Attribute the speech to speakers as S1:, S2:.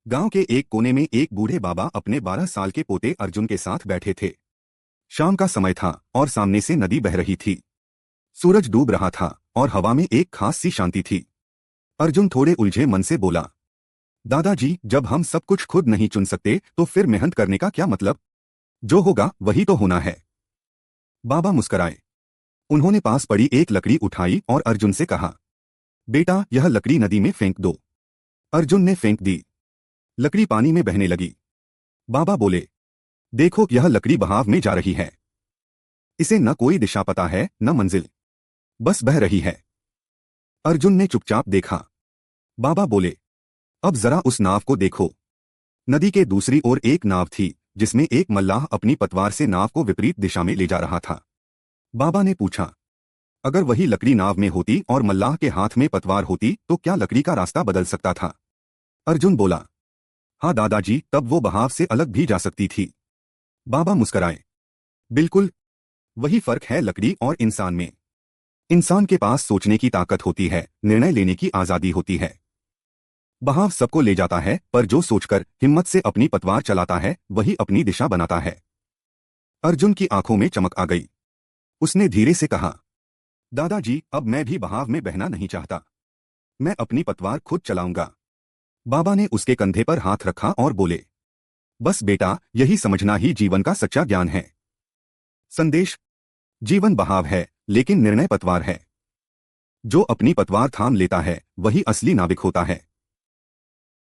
S1: गांव के एक कोने में एक बूढ़े बाबा अपने 12 साल के पोते अर्जुन के साथ बैठे थे। शाम का समय था और सामने से नदी बह रही थी। सूरज डूब रहा था और हवा में एक खास सी शांति थी। अर्जुन थोड़े उलझे मन से बोला, दादाजी, जब हम सब कुछ खुद नहीं चुन सकते तो फिर मेहनत करने का क्या मतलब? जो होगा वही तो होना है। बाबा मुस्कराए। उन्होंने पास पड़ी एक लकड़ी उठाई और अर्जुन से कहा, बेटा, यह लकड़ी नदी में फेंक दो। अर्जुन ने फेंक दी। लकड़ी पानी में बहने लगी। बाबा बोले, देखो, यह लकड़ी बहाव में जा रही है। इसे न कोई दिशा पता है न मंजिल, बस बह रही है। अर्जुन ने चुपचाप देखा। बाबा बोले, अब जरा उस नाव को देखो। नदी के दूसरी ओर एक नाव थी जिसमें एक मल्लाह अपनी पतवार से नाव को विपरीत दिशा में ले जा रहा था। बाबा ने पूछा, अगर वही लकड़ी नाव में होती और मल्लाह के हाथ में पतवार होती तो क्या लकड़ी का रास्ता बदल सकता था? अर्जुन बोला, हाँ दादाजी, तब वो बहाव से अलग भी जा सकती थी। बाबा मुस्कराए। बिल्कुल, वही फर्क है लकड़ी और इंसान में। इंसान के पास सोचने की ताकत होती है, निर्णय लेने की आजादी होती है। बहाव सबको ले जाता है, पर जो सोचकर हिम्मत से अपनी पतवार चलाता है वही अपनी दिशा बनाता है। अर्जुन की आंखों में चमक आ गई। उसने धीरे से कहा, दादाजी, अब मैं भी बहाव में बहना नहीं चाहता। मैं अपनी पतवार खुद चलाऊंगा। बाबा ने उसके कंधे पर हाथ रखा और बोले, बस बेटा, यही समझना ही जीवन का सच्चा ज्ञान है। संदेश: जीवन बहाव है लेकिन निर्णय पतवार है। जो अपनी पतवार थाम लेता है वही असली नाविक होता है।